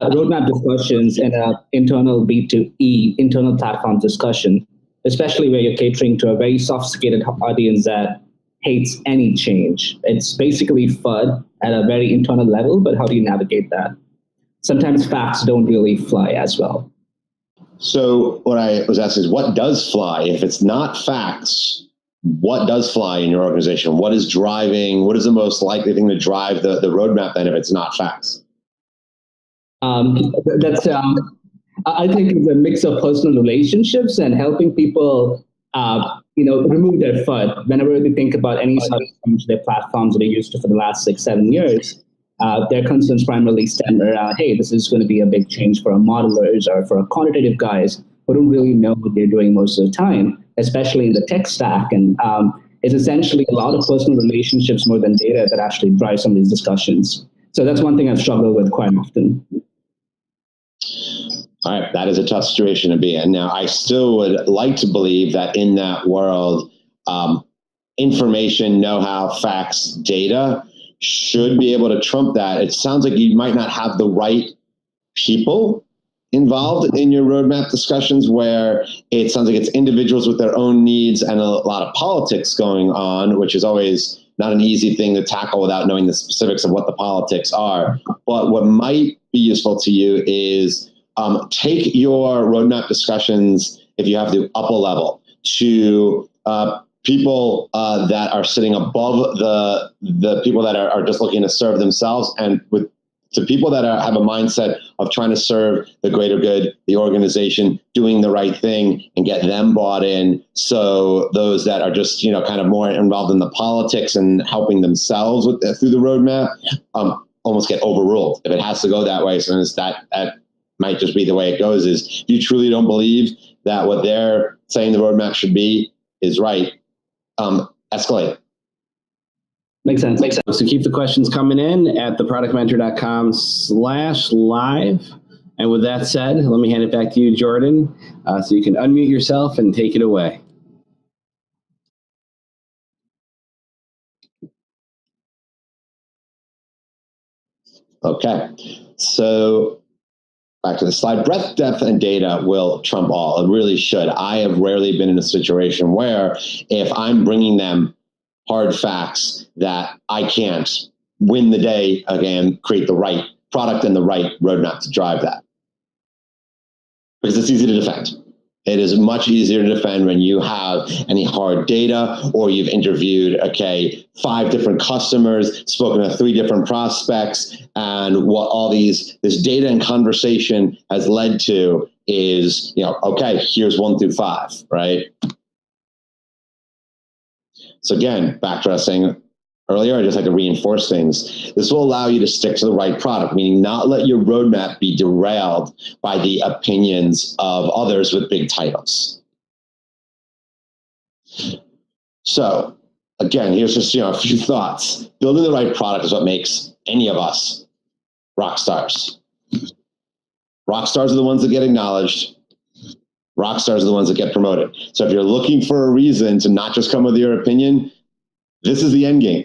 roadmap discussions and a internal B2E, internal platform discussion, especially where you're catering to a very sophisticated audience that hates any change. It's basically FUD at a very internal level, but how do you navigate that? Sometimes facts don't really fly as well. So what I was asking is, what does fly? If it's not facts, what does fly in your organization? What is the most likely thing to drive the roadmap then if it's not facts? I think it's a mix of personal relationships and helping people, remove their FUD. Whenever they think about any sort of their platforms that they used to for the last 6-7 years, their concerns primarily stem around, hey, this is going to be a big change for our modelers or for our quantitative guys who don't really know what they're doing most of the time, especially in the tech stack. And it's essentially a lot of personal relationships more than data that actually drive some of these discussions. So that's one thing I've struggled with quite often. All right, that is a tough situation to be in. Now, I still would like to believe that in that world, information, know-how, facts, data should be able to trump that. It sounds like you might not have the right people involved in your roadmap discussions, where it sounds like it's individuals with their own needs and a lot of politics going on, which is always not an easy thing to tackle without knowing the specifics of what the politics are. But what might be useful to you is take your roadmap discussions, if you have to, up a level to people that are sitting above the people that are just looking to serve themselves, and to people that have a mindset of trying to serve the greater good, the organization, doing the right thing, and get them bought in. So those that are just kind of more involved in the politics and helping themselves through the roadmap almost get overruled if it has to go that way. So that might just be the way it goes. Is if you truly don't believe that what they're saying the roadmap should be is right, escalate. Makes sense. So keep the questions coming in at theproductmentor.com/live. And with that said, let me hand it back to you, Jordan, so you can unmute yourself and take it away. Okay, so back to the slide. Breadth, depth, and data will trump all. It really should. I have rarely been in a situation where if I'm bringing them hard facts that I can't win the day, again, create the right product and the right roadmap to drive that. Because it's easy to defend. It is much easier to defend when you have any hard data, or you've interviewed, 5 different customers, spoken to 3 different prospects, and what all this data and conversation has led to is, here's 1 through 5, right? So again, back to what I was saying earlier, I just like to reinforce things. This will allow you to stick to the right product, meaning not let your roadmap be derailed by the opinions of others with big titles. So again, here's just a few thoughts. Building the right product is what makes any of us rock stars. Rock stars are the ones that get acknowledged. Rock stars are the ones that get promoted. So if you're looking for a reason to not just come with your opinion, this is the end game,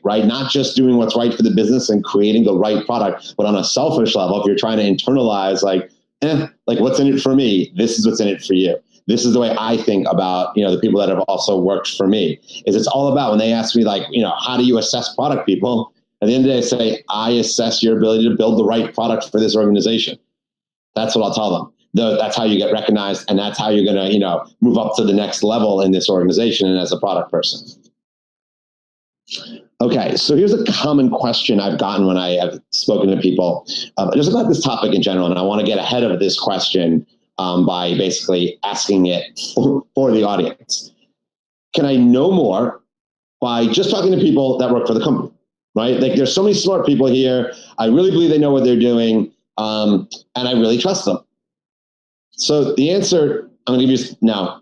right? Not just doing what's right for the business and creating the right product, but on a selfish level, if you're trying to internalize what's in it for me, this is what's in it for you. This is the way I think about, the people that have also worked for me. Is it's all about, when they ask me how do you assess product people? At the end of the day, I say, I assess your ability to build the right product for this organization. That's what I'll tell them. That's how you get recognized, and that's how you're going to, move up to the next level in this organization and as a product person. Okay, so here's a common question I've gotten when I have spoken to people just about this topic in general, and I want to get ahead of this question by basically asking it for the audience. Can I know more by just talking to people that work for the company, right? There's so many smart people here. I really believe they know what they're doing, and I really trust them. So the answer I'm going to give you is no,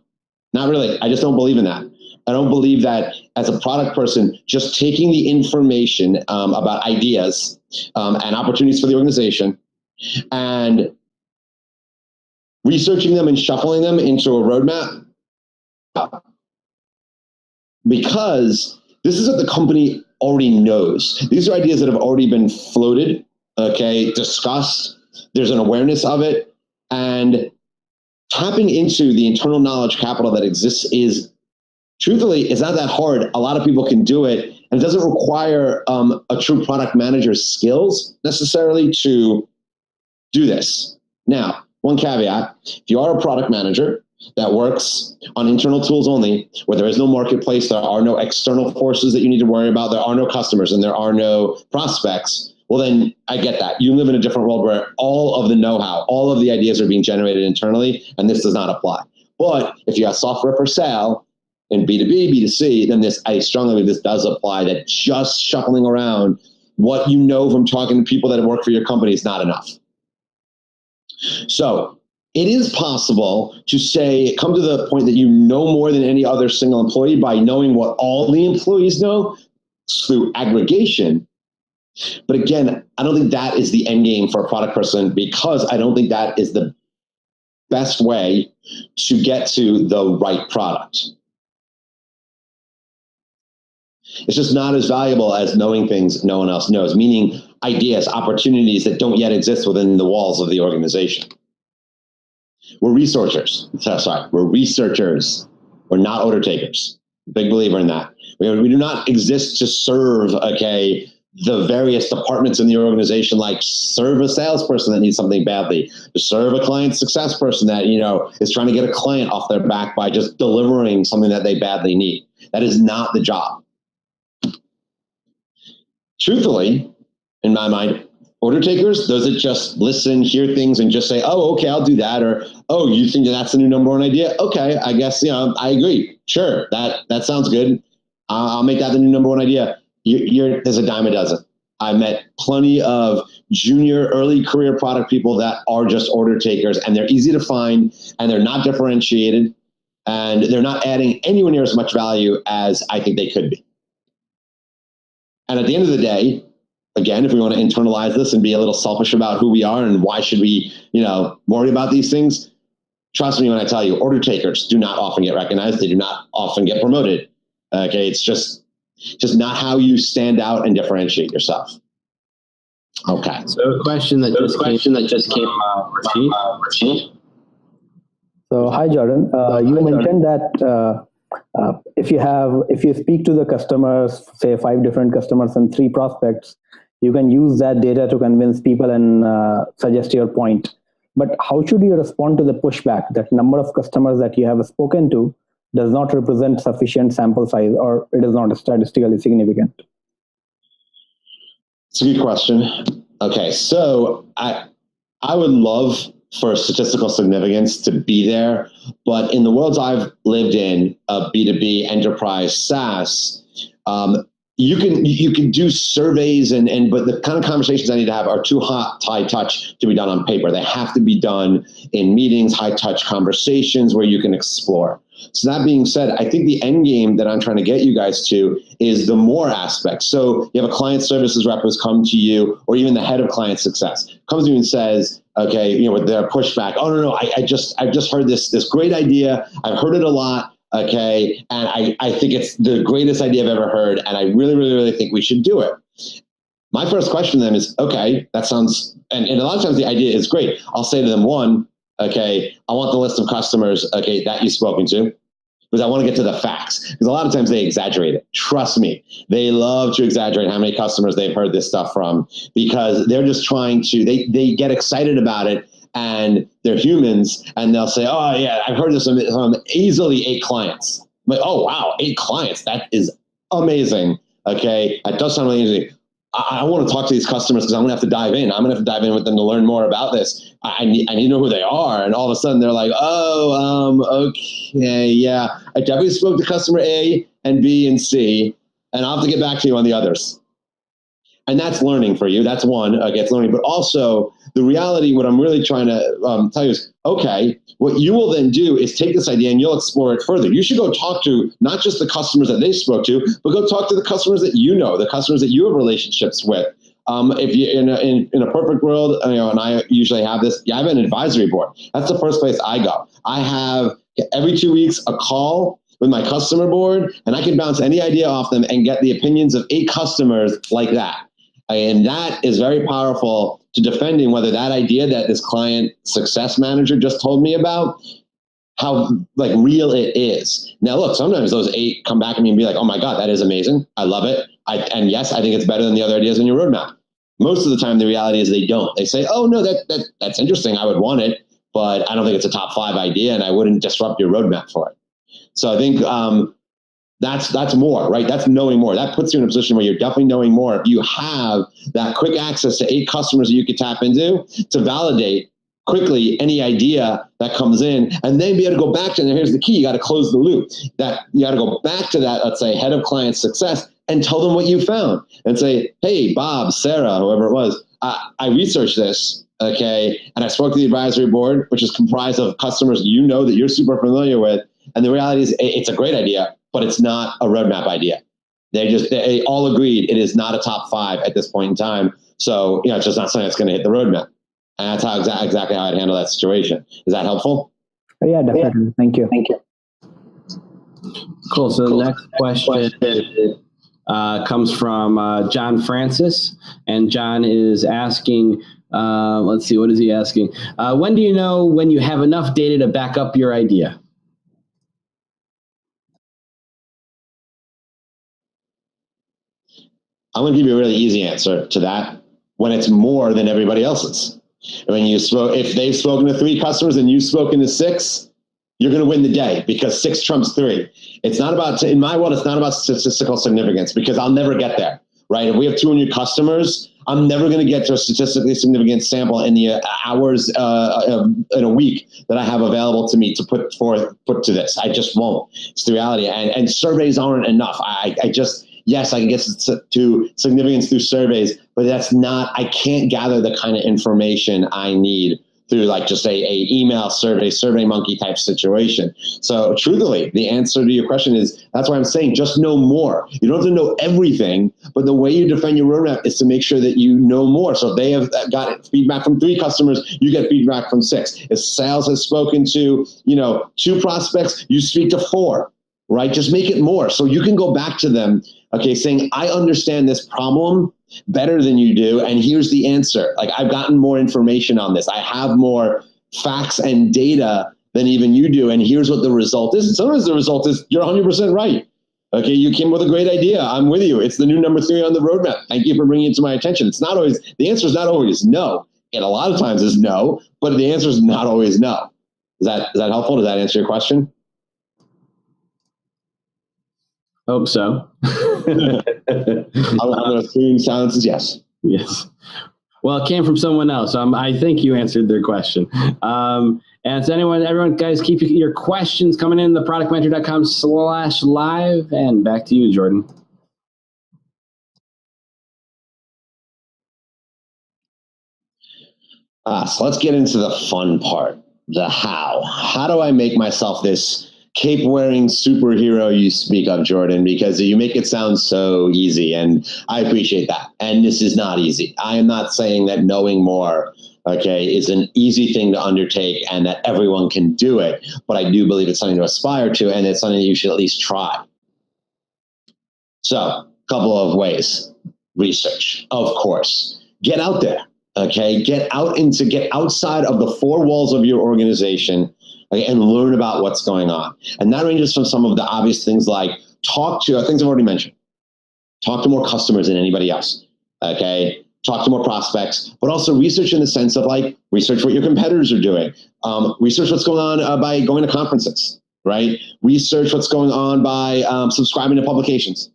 not really. I just don't believe in that. I don't believe that as a product person, just taking the information about ideas and opportunities for the organization and researching them and shuffling them into a roadmap, because this is what the company already knows. These are ideas that have already been floated discussed. There's an awareness of it, and tapping into the internal knowledge capital that exists is, truthfully, it's not that hard. A lot of people can do it, and it doesn't require a true product manager's skills necessarily to do this. Now, one caveat: if you are a product manager that works on internal tools only, where there is no marketplace, there are no external forces that you need to worry about, there are no customers, and there are no prospects, well, then I get that. You live in a different world where all of the know-how, all of the ideas are being generated internally, and this does not apply. But if you have software for sale in B2B, B2C, then I strongly believe this does apply, that just shuffling around what you know from talking to people that work for your company is not enough. So it is possible to come to the point that you know more than any other single employee by knowing what all the employees know through aggregation. But again, I don't think that is the end game for a product person, because I don't think that is the best way to get to the right product. It's just not as valuable as knowing things no one else knows, meaning ideas, opportunities that don't yet exist within the walls of the organization. We're researchers. We're researchers. We're not order takers. Big believer in that. We do not exist to serve, the various departments in the organization, like serve a salesperson that needs something badly, to serve a client success person that, is trying to get a client off their back by just delivering something that they badly need. That is not the job. Truthfully, in my mind, order takers, those that just listen, hear things, and just say, oh, okay, I'll do that. Or, oh, you think that's the new number one idea? Okay, I guess, I agree. Sure, that sounds good. I'll make that the new number one idea. There's a dime a dozen. I met plenty of junior, early career product people that are just order takers, and they're easy to find, and they're not differentiated, and they're not adding anywhere near as much value as I think they could be. And at the end of the day, again, if we want to internalize this and be a little selfish about who we are and why should we, worry about these things, trust me when I tell you, order takers do not often get recognized. They do not often get promoted. Okay, it's just not how you stand out and differentiate yourself. Okay. So a question that just came up. So hi, Jordan. You mentioned that if you speak to the customers, say 5 different customers and 3 prospects, you can use that data to convince people and suggest your point. But how should you respond to the pushback that number of customers that you have spoken to does not represent sufficient sample size, or it is not statistically significant? It's a good question. Okay, so I would love for statistical significance to be there, but in the worlds I've lived in, B2B, enterprise, SaaS, you can do surveys but the kind of conversations I need to have are too high touch to be done on paper. They have to be done in meetings, high touch conversations where you can explore. So that being said, I think the end game that I'm trying to get you guys to is the more aspects. So you have a client services rep who's come to you, or even the head of client success comes to you and says, okay, with their pushback, oh no, I've just heard this great idea. I've heard it a lot. Okay. And I think it's the greatest idea I've ever heard. And I really, really, really think we should do it. My first question to them is, okay, that sounds, and a lot of times the idea is great. I'll say to them, one, okay, I want the list of customers, okay, that you've spoken to, because I want to get to the facts. Because a lot of times they exaggerate it. Trust me, they love to exaggerate how many customers they've heard this stuff from, because they're just trying to, they get excited about it, and they're humans, and they'll say, oh yeah, I've heard this from easily 8 clients. I'm like, oh wow, 8 clients, that is amazing. Okay, that does sound really interesting. I want to talk to these customers because I'm going to have to dive in. I'm going to have to dive in with them to learn more about this. I need to know who they are. And all of a sudden they're like, okay, yeah, I definitely spoke to customer A and B and C, and I'll have to get back to you on the others. And that's learning for you. That's one, it's learning. But also the reality, what I'm really trying to tell you is, okay, what you will then do is take this idea and you'll explore it further. You should go talk to not just the customers that they spoke to, but go talk to the customers that you know, the customers that you have relationships with. If you in a perfect world, and I usually have this, I have an advisory board. That's the first place I go. I have every 2 weeks a call with my customer board, and I can bounce any idea off them and get the opinions of 8 customers like that. And that is very powerful to defending whether that idea that this client success manager just told me about, how like real it is. Now, look, sometimes those 8 come back at me and be like, oh my God, that is amazing. I love it. And yes, I think it's better than the other ideas in your roadmap. Most of the time, the reality is they don't. They say, oh no, that's interesting. I would want it, but I don't think it's a top 5 idea and I wouldn't disrupt your roadmap for it. So I think that's more, right? That's knowing more. That puts you in a position where you're definitely knowing more. If you have that quick access to 8 customers that you could tap into to validate quickly any idea that comes in, and then be able to go back to, and here's the key, you got to close the loop. That you got to go back to that, let's say, head of client success and tell them what you found and say, hey, Bob, Sarah, whoever it was, I researched this, okay, and I spoke to the advisory board, which is comprised of customers that you're super familiar with, and the reality is it's a great idea, but it's not a roadmap idea. They all agreed it is not a top 5 at this point in time. So, it's just not something that's going to hit the roadmap. And that's how exactly how I'd handle that situation. Is that helpful? Yeah, definitely. Thank you. Cool. So the next question comes from John Francis. And John is asking, let's see, what is he asking? When do you know when you have enough data to back up your idea? I'm going to give you a really easy answer to that. When it's more than everybody else's. When if they've spoken to 3 customers and you've spoken to 6, you're going to win the day because 6 trumps 3. It's not about, in my world, it's not about statistical significance because I'll never get there, right? If we have 200 customers, I'm never going to get to a statistically significant sample in the hours in a week that I have available to me to put to this. I just won't. It's the reality. And surveys aren't enough. Yes, I can get to significance through surveys, but I can't gather the kind of information I need through like just a email survey, Survey Monkey type situation. So truthfully, the answer to your question is, that's why I'm saying just know more. You don't have to know everything, but the way you defend your roadmap is to make sure that you know more. So if they have got feedback from 3 customers, you get feedback from 6. If sales has spoken to, 2 prospects, you speak to 4, right? Just make it more. So you can go back to them, okay, saying, I understand this problem better than you do, and here's the answer. Like, I've gotten more information on this. I have more facts and data than even you do, and here's what the result is. And sometimes the result is you're 100% right. Okay, you came with a great idea. I'm with you. It's the new number 3 on the roadmap. Thank you for bringing it to my attention. It's not always, the answer is not always no. And a lot of times is no, but the answer is not always no. Is that helpful? Does that answer your question? Hope so. I'm going to assume silence is yes. Yes. Well, it came from someone else. I think you answered their question. And so everyone, guys, keep your questions coming in, theproductmentor.com/live. And back to you, Jordan. So let's get into the fun part, the how. How do I make myself this cape-wearing superhero you speak of, Jordan? Because you make it sound so easy, and I appreciate that. And this is not easy. I am not saying that knowing more, okay, is an easy thing to undertake and that everyone can do it, but I do believe it's something to aspire to, and it's something that you should at least try. So, a couple of ways. Research, of course. Get out there, okay? Get outside of the 4 walls of your organization, okay, and learn about what's going on. And that ranges from some of the obvious things like things I've already mentioned. Talk to more customers than anybody else, okay? Talk to more prospects, but also research in the sense of like, research what your competitors are doing. Research what's going on by going to conferences, right? Research what's going on by subscribing to publications.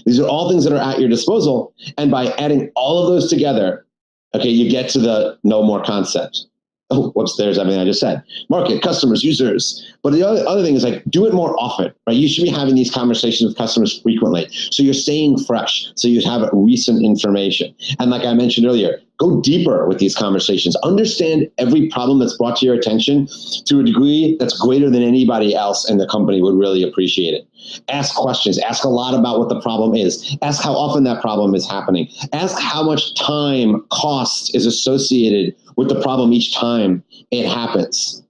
These are all things that are at your disposal. And by adding all of those together, okay, you get to the know more concept. Oh, whoops, there's everything I just said. Market, customers, users. But the other thing is like, do it more often, right? You should be having these conversations with customers frequently. So you're staying fresh. So you have recent information. And like I mentioned earlier, go deeper with these conversations. Understand every problem that's brought to your attention to a degree that's greater than anybody else in the company would really appreciate it. Ask questions. Ask a lot about what the problem is. Ask how often that problem is happening. Ask how much time, cost is associated with the problem each time it happens.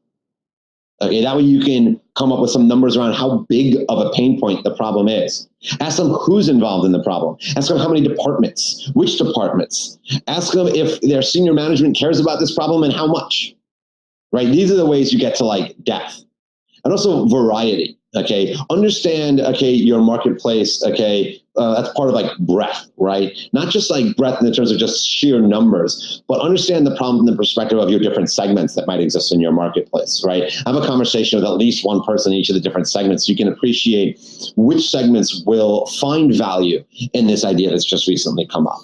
Okay, that way you can come up with some numbers around how big of a pain point the problem is. Ask them who's involved in the problem. Ask them how many departments, which departments. Ask them if their senior management cares about this problem and how much, right? These are the ways you get to like depth. And also variety, okay? Understand, okay, your marketplace, okay? That's part of like breadth, right? Not just like breadth in terms of just sheer numbers, but understand the problem from the perspective of your different segments that might exist in your marketplace, right? Have a conversation with at least one person in each of the different segments so you can appreciate which segments will find value in this idea that's just recently come up.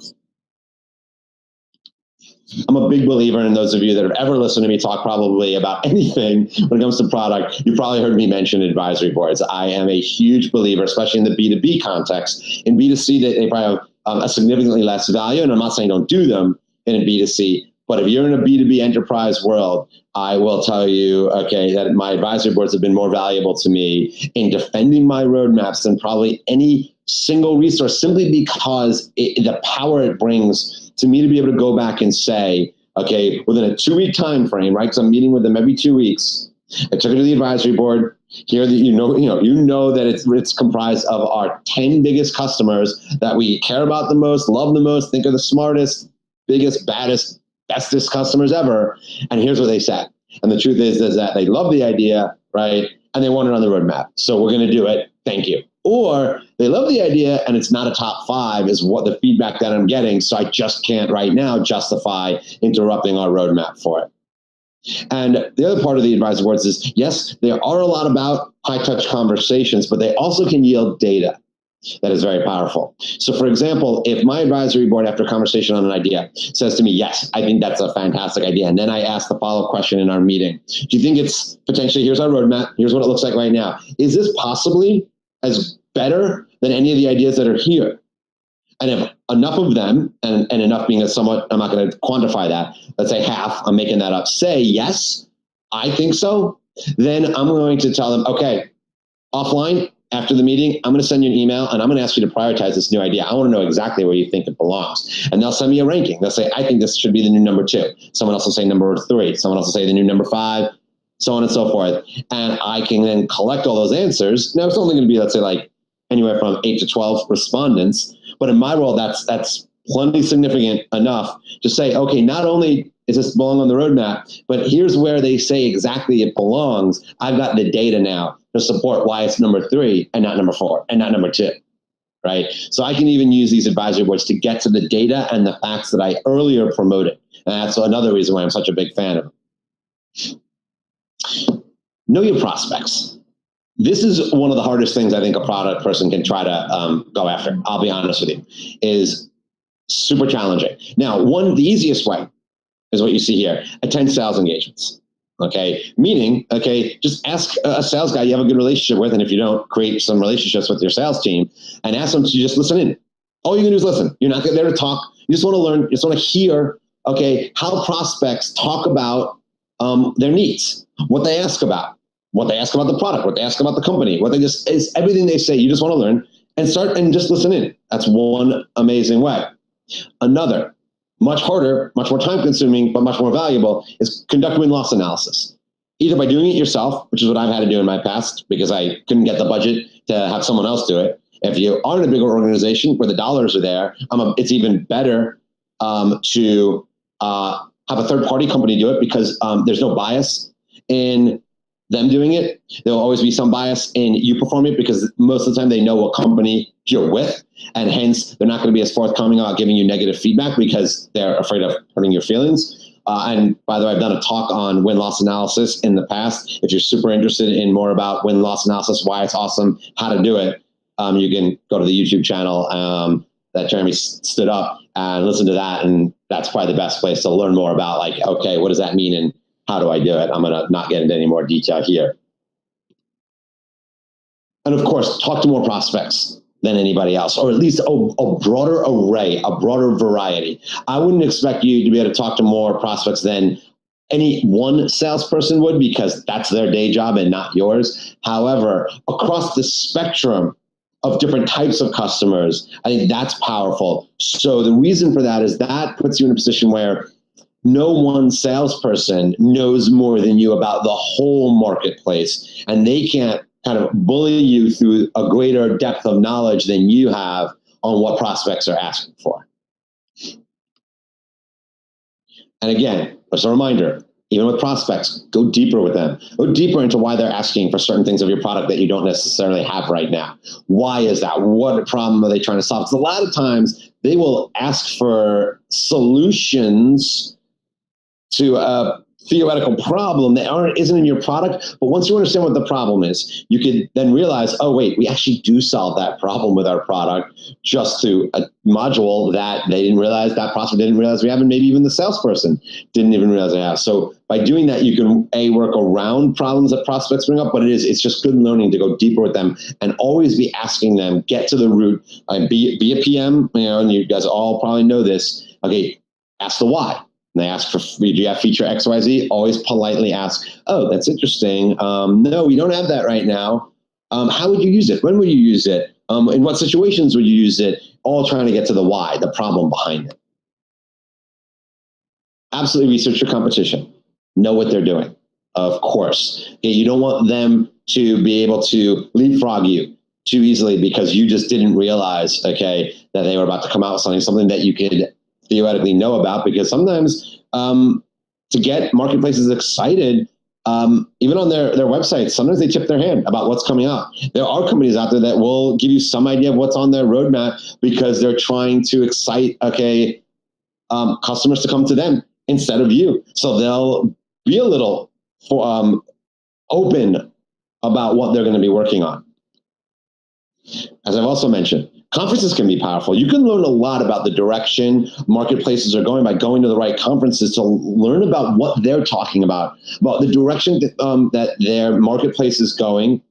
I'm a big believer in those of you that have ever listened to me talk probably about anything when it comes to product. You probably heard me mention advisory boards. I am a huge believer, especially in the B2B context. In B2C, they probably have a significantly less value, and I'm not saying don't do them in a B2C, but if you're in a B2B enterprise world, I will tell you, okay, that my advisory boards have been more valuable to me in defending my roadmaps than probably any single resource, simply because the power it brings to me to be able to go back and say, okay, within a 2-week time frame, right? Because I'm meeting with them every 2 weeks. I took it to the advisory board. Here, you know that it's comprised of our 10 biggest customers that we care about the most, love the most, think are the smartest, biggest, baddest, bestest customers ever. And here's what they said. And the truth is that they love the idea, right? And they want it on the roadmap. So we're going to do it. Thank you. Or they love the idea and it's not a top 5 is what the feedback that I'm getting. So I just can't right now justify interrupting our roadmap for it. And the other part of the advisory boards is, yes, they are a lot about high touch conversations, but they also can yield data that is very powerful. So for example, if my advisory board after a conversation on an idea says to me, yes, I think that's a fantastic idea. And then I ask the follow-up question in our meeting. Do you think it's potentially, here's our roadmap, here's what it looks like right now. Is this possibly as better than any of the ideas that are here? And if enough of them, and enough being a somewhat, I'm not going to quantify that, let's say half, I'm making that up, say, yes, I think so, then I'm going to tell them, okay, offline, after the meeting, I'm going to send you an email and I'm going to ask you to prioritize this new idea. I want to know exactly where you think it belongs. And they'll send me a ranking. They'll say, I think this should be the new number 2. Someone else will say number 3. Someone else will say the new number 5, so on and so forth. And I can then collect all those answers. Now, it's only going to be, let's say, like anywhere from 8 to 12 respondents. But in my world, that's plenty significant enough to say, okay, not only does this belong on the roadmap, but here's where they say exactly it belongs. I've got the data now to support why it's number 3 and not number 4 and not number 2, right? So I can even use these advisory boards to get to the data and the facts that I earlier promoted. And that's another reason why I'm such a big fan of them. Know your prospects. This is one of the hardest things I think a product person can try to go after. I'll be honest with you, is super challenging. Now, the easiest way is what you see here, attend sales engagements. Okay, meaning, okay, just ask a sales guy you have a good relationship with, and if you don't, create some relationships with your sales team and ask them to just listen in. All you can do is listen. You're not there to talk. You just want to learn. You just want to hear, okay, how prospects talk about their needs, what they ask about the product, what they ask about the company, is everything they say. You just want to learn and start and just listen in. That's one amazing way. Another, much harder, much more time consuming, but much more valuable, is conduct win-loss analysis. Either by doing it yourself, which is what I've had to do in my past because I couldn't get the budget to have someone else do it. If you are in a bigger organization where the dollars are there, it's even better to have a third-party company do it because there's no bias in them doing it. There'll always be some bias in you performing it because most of the time they know what company you're with, and hence they're not going to be as forthcoming about giving you negative feedback because they're afraid of hurting your feelings. And by the way, I've done a talk on win-loss analysis in the past. If you're super interested in more about win-loss analysis, why it's awesome, how to do it, you can go to the YouTube channel that Jeremy stood up and listen to that. And that's probably the best place to learn more about, like, okay, what does that mean and how do I do it? I'm going to not get into any more detail here. And of course, talk to more prospects than anybody else, or at least a broader array, a broader variety. I wouldn't expect you to be able to talk to more prospects than any one salesperson would because that's their day job and not yours. However, across the spectrum of different types of customers, I think that's powerful. So the reason for that is that puts you in a position where no one salesperson knows more than you about the whole marketplace, and they can't kind of bully you through a greater depth of knowledge than you have on what prospects are asking for. And again, as a reminder, even with prospects, go deeper with them. Go deeper into why they're asking for certain things of your product that you don't necessarily have right now. Why is that? What problem are they trying to solve? Because a lot of times they will ask for solutions to a theoretical problem that isn't in your product. But once you understand what the problem is, you could then realize, oh, wait, we actually do solve that problem with our product just through a module that they didn't realize, that prospect didn't realize we have, and maybe even the salesperson didn't even realize they have. So by doing that, you can work around problems that prospects bring up, but it's just good learning to go deeper with them and always be asking them, get to the root, be a PM, and you guys all probably know this. Okay, ask the why. And they ask for, do you have feature XYZ? Always politely ask, oh, that's interesting. No, we don't have that right now. How would you use it? When would you use it? In what situations would you use it? All trying to get to the why, the problem behind it. Absolutely research your competition. Know what they're doing, of course. Okay, you don't want them to be able to leapfrog you too easily because you just didn't realize, okay, that they were about to come out with something that you could theoretically know about, because sometimes to get marketplaces excited, even on their websites, sometimes they tip their hand about what's coming out. There are companies out there that will give you some idea of what's on their roadmap because they're trying to excite, customers to come to them instead of you. So they'll be a little open about what they're going to be working on. As I've also mentioned, conferences can be powerful. You can learn a lot about the direction marketplaces are going by going to the right conferences to learn about what they're talking about the direction that their marketplace is going.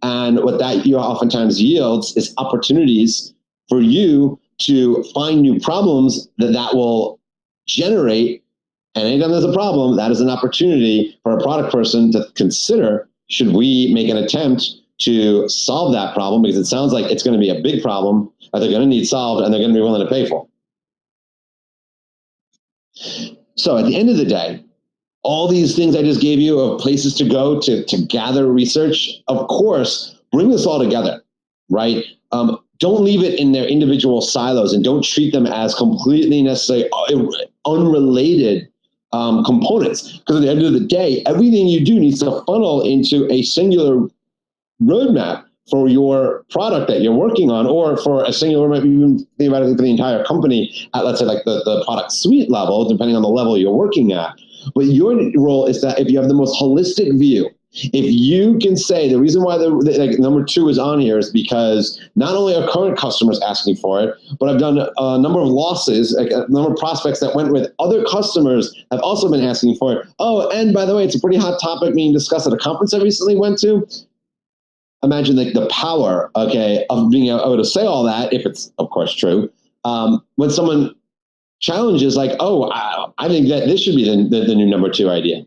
And what that oftentimes yields is opportunities for you to find new problems that will generate. And anytime there's a problem, that is an opportunity for a product person to consider, should we make an attempt to solve that problem, because it sounds like it's going to be a big problem that they're going to need solved and they're going to be willing to pay for. So at the end of the day, all these things I just gave you of places to go to gather research, of course, bring this all together, right? Don't leave it in their individual silos and don't treat them as completely necessarily unrelated components. Because at the end of the day, everything you do needs to funnel into a singular roadmap for your product that you're working on, or for a singular roadmap, even theoretically for the entire company at, let's say, like the product suite level, depending on the level you're working at. But your role is that if you have the most holistic view, if you can say the reason why number 2 is on here is because not only are current customers asking for it, but I've done a number of losses, like a number of prospects that went with other customers have also been asking for it. Oh, and by the way, it's a pretty hot topic being discussed at a conference I recently went to. Imagine the power, of being able to say all that, if it's, of course, true, when someone challenges like, oh, I think that this should be the new number 2 idea,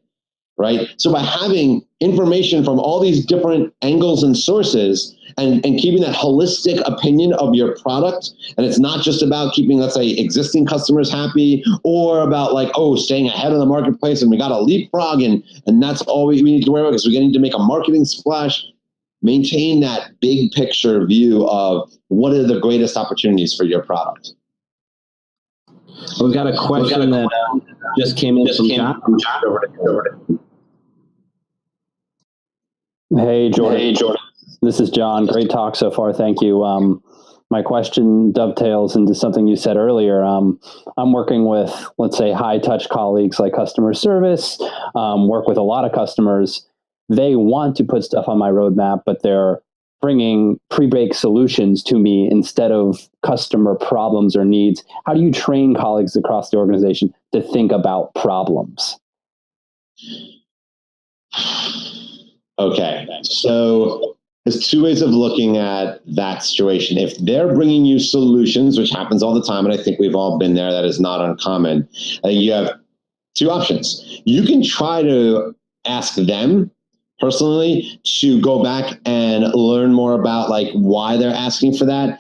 right? So by having information from all these different angles and sources and keeping that holistic opinion of your product, and it's not just about keeping, let's say, existing customers happy, or about staying ahead of the marketplace and we got a leapfrog and that's all we need to worry about because we're getting to make a marketing splash. Maintain that big picture view of what are the greatest opportunities for your product. We've got a question that just came in from John. Hey, Jordan. This is John. Great talk so far. Thank you. My question dovetails into something you said earlier. I'm working with, let's say, high-touch colleagues like customer service, work with a lot of customers. They want to put stuff on my roadmap, but they're bringing pre-baked solutions to me instead of customer problems or needs. How do you train colleagues across the organization to think about problems? Okay, so there's 2 ways of looking at that situation. If they're bringing you solutions, which happens all the time, and I think we've all been there, that is not uncommon, I think you have 2 options. You can try to ask them personally to go back and learn more about why they're asking for that.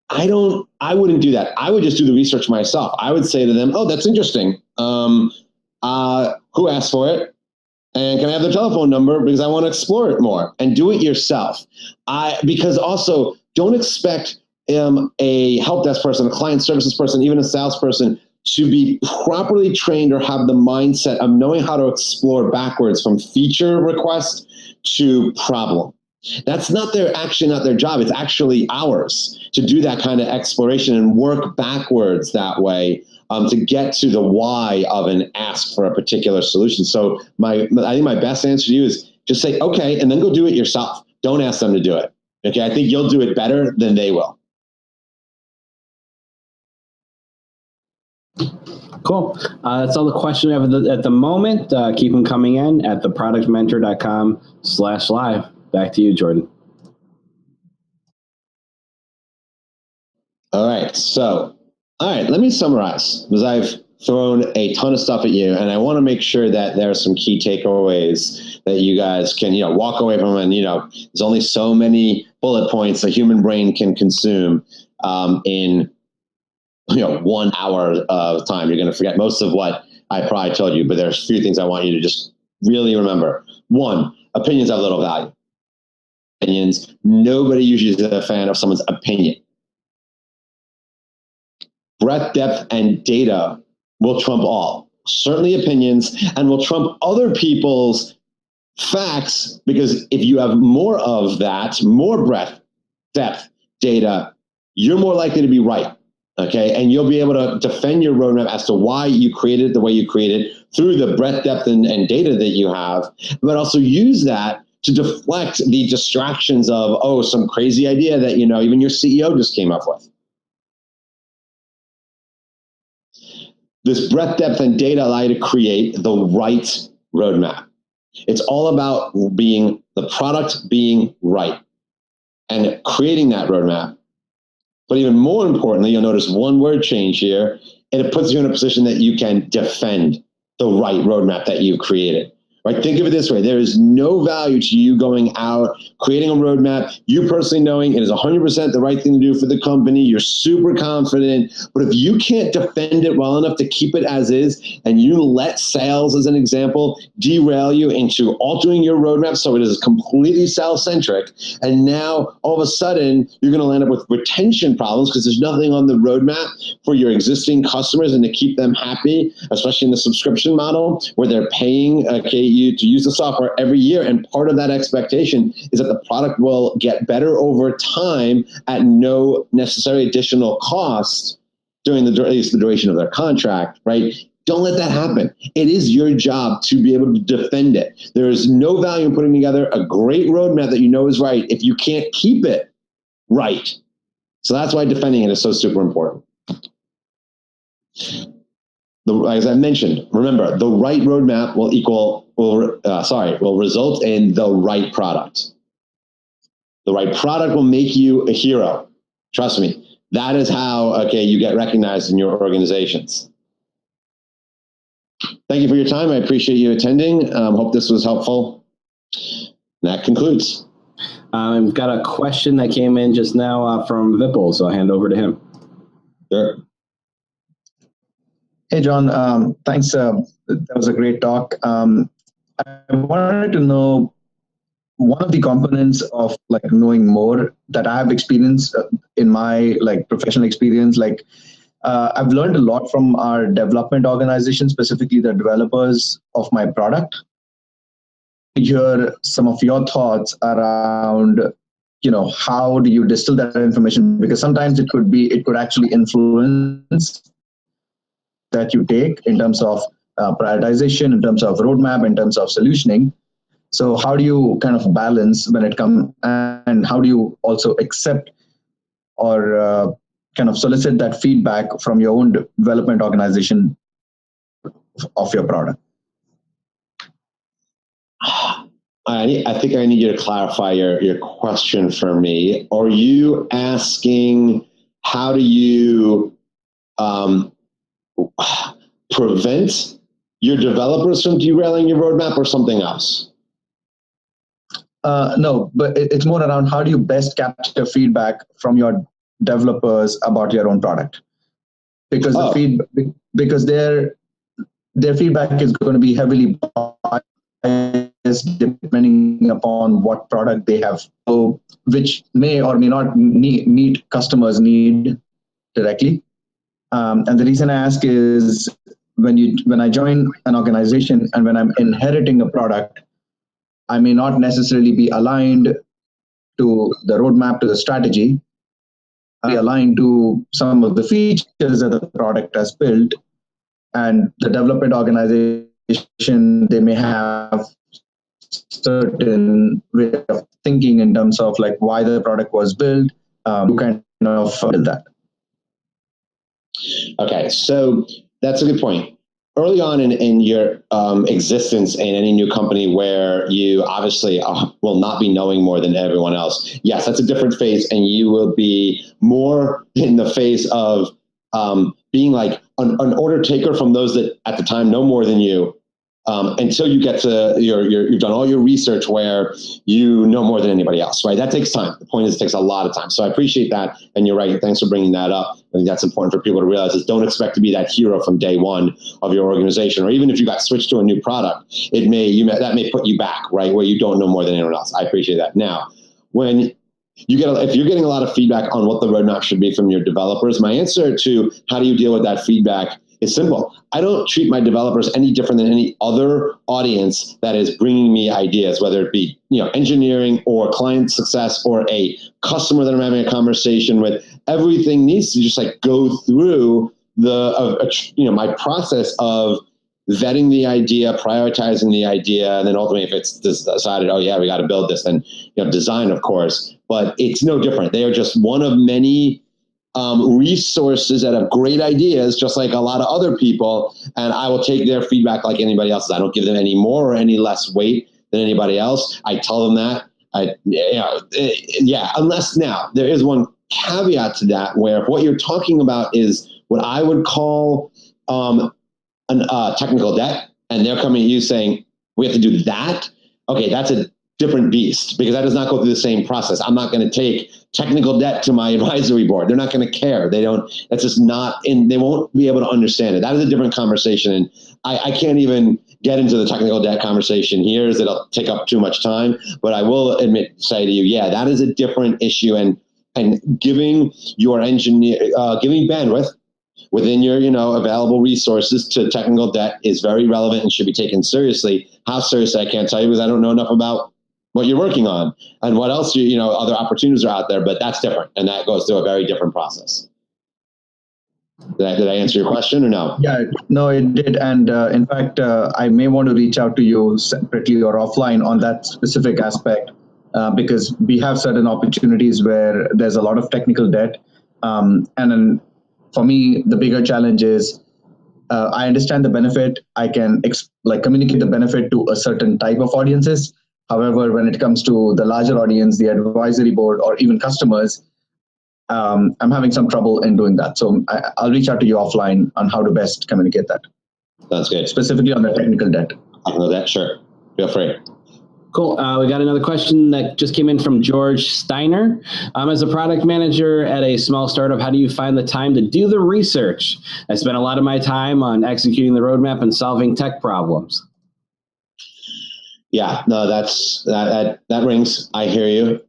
I wouldn't do that. I would just do the research myself. I would say to them, oh, that's interesting. Who asked for it? And can I have their telephone number because I want to explore it more, and do it yourself. Because also don't expect a help desk person, a client services person, even a salesperson to be properly trained or have the mindset of knowing how to explore backwards from feature request to problem. That's actually not their job. It's actually ours to do that kind of exploration and work backwards that way to get to the why of an ask for a particular solution. So I think my best answer to you is just say, okay, and then go do it yourself. Don't ask them to do it. Okay, I think you'll do it better than they will. Cool. That's all the questions we have at the moment. Keep them coming in at theproductmentor.com/live. Back to you, Jordan. All right. Let me summarize, because I've thrown a ton of stuff at you, and I want to make sure that there are some key takeaways that you guys can, walk away from. And, there's only so many bullet points a human brain can consume in 1 hour of time. You're going to forget most of what I probably told you, but there's a few things I want you to just really remember. One, opinions have little value. Opinions, nobody usually is a fan of someone's opinion. Breadth, depth, and data will trump all. Certainly opinions, and will trump other people's facts, because if you have more of that, more breadth, depth, data, you're more likely to be right. Okay, and you'll be able to defend your roadmap as to why you created it the way you created through the breadth, depth, and data that you have, but also use that to deflect the distractions of, some crazy idea that, even your CEO just came up with. This breadth, depth, and data allow you to create the right roadmap. It's all about the product being right and creating that roadmap. But even more importantly, you'll notice one word change here, and it puts you in a position that you can defend the right roadmap that you've created. Right? Think of it this way. There is no value to you going out, creating a roadmap, you personally knowing it is 100% the right thing to do for the company. You're super confident. But if you can't defend it well enough to keep it as is, and you let sales, as an example, derail you into altering your roadmap so it is completely sales-centric, and now all of a sudden you're going to land up with retention problems because there's nothing on the roadmap for your existing customers and to keep them happy, especially in the subscription model where they're paying you to use the software every year, and part of that expectation is that the product will get better over time at no necessary additional cost during at least the duration of their contract, right? Don't let that happen. It is your job to be able to defend it. There is no value in putting together a great roadmap that you know is right if you can't keep it right. So that's why defending it is so super important. As I mentioned, remember, the right roadmap will result in the right product. The right product will make you a hero. Trust me. That is how, you get recognized in your organizations. Thank you for your time. I appreciate you attending. Hope this was helpful. And that concludes. I've got a question that came in just now from Vipul, so I'll hand over to him. Sure. Hey, John. Thanks. That was a great talk. I wanted to know one of the components of knowing more that I have experienced in my professional experience. I've learned a lot from our development organization, specifically the developers of my product. Hear some of your thoughts around, how do you distill that information? Because sometimes it could actually influence that you take in terms of prioritization, in terms of roadmap, in terms of solutioning. So how do you kind of balance when it comes, and how do you also accept or kind of solicit that feedback from your own development organization of your product? I think I need you to clarify your question for me. Are you asking how do you prevent your developers from derailing your roadmap, or something else? No, but it's more around how do you best capture feedback from your developers about your own product, because because their feedback is going to be heavily biased depending upon what product they have, so, which may or may not meet customers' need directly. And the reason I ask is when I join an organization and when I'm inheriting a product, I may not necessarily be aligned to the roadmap, to the strategy, be aligned to some of the features that the product has built, and the development organization, they may have certain way of thinking in terms of like why the product was built, to kind of build that. Okay, so that's a good point. Early on in your existence in any new company where you obviously will not be knowing more than everyone else, yes, that's a different phase, and you will be more in the phase of being like an order taker from those that at the time know more than you, until you get to you've done all your research where you know more than anybody else, right? That takes time. The point is it takes a lot of time. So I appreciate that. And you're right. Thanks for bringing that up. I think that's important for people to realize is don't expect to be that hero from day one of your organization, or even if you got switched to a new product, that may put you back, right? Where you don't know more than anyone else. I appreciate that. Now, if you're getting a lot of feedback on what the roadmap should be from your developers, my answer to how do you deal with that feedback is simple. I don't treat my developers any different than any other audience that is bringing me ideas, whether it be engineering or client success or a customer that I'm having a conversation with. Everything needs to just like go through my process of vetting the idea, prioritizing the idea, and then ultimately, if it's decided, oh yeah, we got to build this, then design, of course. But it's no different. They are just one of many resources that have great ideas, just like a lot of other people, and I will take their feedback like anybody else's. I don't give them any more or any less weight than anybody else. I tell them that. Unless now there is one caveat to that, where if what you're talking about is what I would call technical debt, and they're coming at you saying we have to do that. Okay, that's a different beast, because that does not go through the same process. I'm not going to take technical debt to my advisory board. They're not going to care. That's just not they won't be able to understand it. That is a different conversation. And I can't even get into the technical debt conversation here, as it'll take up too much time. But I will say to you, yeah, that is a different issue. And giving your engineer, giving bandwidth within your available resources to technical debt is very relevant and should be taken seriously. How seriously, I can't tell you, because I don't know enough about what you're working on and what else other opportunities are out there, but that's different, and that goes through a very different process. Did I answer your question or no? Yeah, no, it did. And in fact, I may want to reach out to you separately or offline on that specific aspect, because we have certain opportunities where there's a lot of technical debt. And then for me, the bigger challenge is I understand the benefit. I can communicate the benefit to a certain type of audiences. However, when it comes to the larger audience, the advisory board, or even customers, I'm having some trouble in doing that. So I'll reach out to you offline on how to best communicate that. That's good. Specifically on the technical debt. I know that. Sure. Feel free. Cool. We got another question that just came in from George Steiner. As a product manager at a small startup, how do you find the time to do the research? I spend a lot of my time on executing the roadmap and solving tech problems. Yeah, no, that rings. I hear you,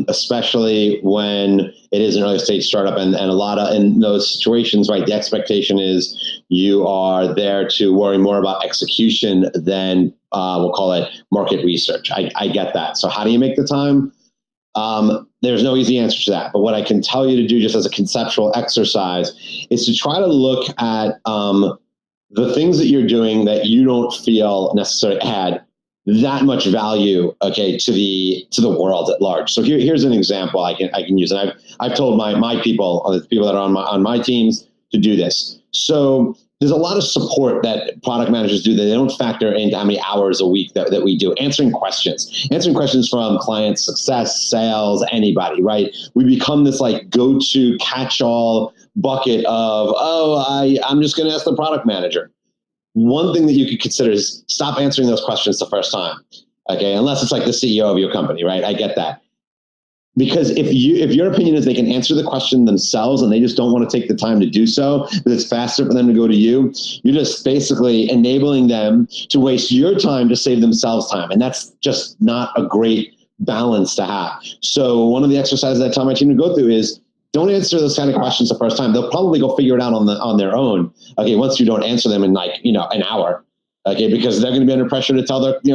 especially when it is an early stage startup, and a lot of in those situations, right? The expectation is you are there to worry more about execution than we'll call it market research. I get that. So how do you make the time? There's no easy answer to that. But what I can tell you to do, just as a conceptual exercise, is to try to look at the things that you're doing that you don't feel necessarily add that much value, okay, to the world at large. So here's an example I can use, and I've told my people, the people that are on my teams, to do this. So there's a lot of support that product managers do that they don't factor into how many hours a week that we do. Answering questions from client success, sales, anybody, right? We become this like go-to catch-all bucket of, I'm just going to ask the product manager. One thing that you could consider is stop answering those questions the first time, okay? Unless it's like the CEO of your company, right? I get that. Because if your opinion is they can answer the question themselves and they just don't want to take the time to do so, because it's faster for them to go to you, you're just basically enabling them to waste your time to save themselves time. And that's just not a great balance to have. So one of the exercises I tell my team to go through is don't answer those kind of questions the first time. They'll probably go figure it out on their own. Okay, once you don't answer them in an hour. Okay, because they're going to be under pressure to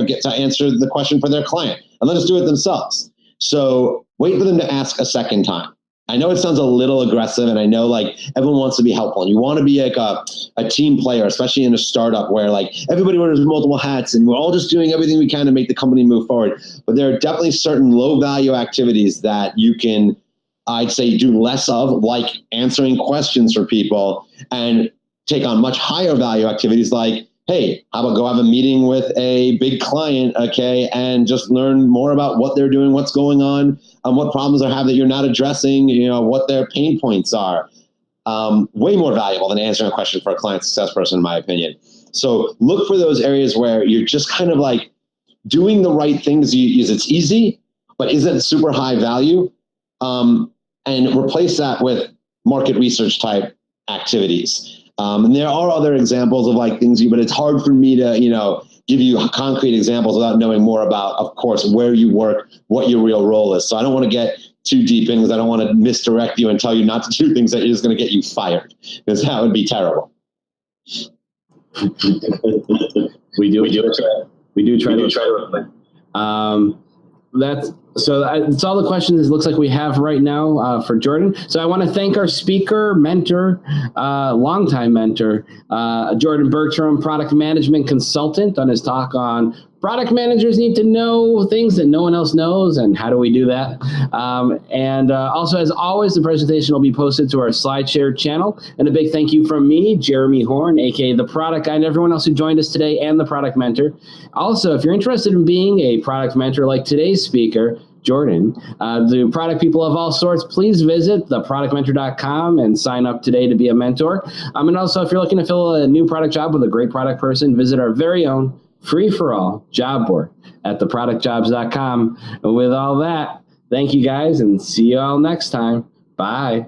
get to answer the question for their client, and they'll just do it themselves. So wait for them to ask a second time. I know it sounds a little aggressive, and I know everyone wants to be helpful, and you want to be like a team player, especially in a startup where everybody wears multiple hats, and we're all just doing everything we can to make the company move forward. But there are definitely certain low value activities that you can, I'd say, do less of, like answering questions for people, and take on much higher value activities like, hey, how about go have a meeting with a big client, okay, and just learn more about what they're doing, what's going on, what problems they have that you're not addressing, what their pain points are. Way more valuable than answering a question for a client success person, in my opinion. So look for those areas where you're just kind of doing the right things. It's easy, but isn't super high value, and replace that with market research type activities. And there are other examples of things, but it's hard for me to, give you concrete examples without knowing more about, of course, where you work, what your real role is. So I don't want to get too deep in because I don't want to misdirect you and tell you not to do things that are just going to get you fired, because that would be terrible. We do try to. That's all the questions it looks like we have right now for Jordan. So I want to thank our speaker, mentor, longtime mentor, Jordan Bertram, product management consultant, on his talk on product managers need to know things that no one else knows, and how do we do that? And also, as always, the presentation will be posted to our SlideShare channel. And a big thank you from me, Jeremy Horn, aka the Product Guy, and everyone else who joined us today, and the Product Mentor. Also, if you're interested in being a product mentor like today's speaker, Jordan, the product people of all sorts, please visit theproductmentor.com and sign up today to be a mentor. And also, if you're looking to fill a new product job with a great product person, visit our very own free-for-all job board at theproductjobs.com. And with all that, thank you guys, and see you all next time. Bye.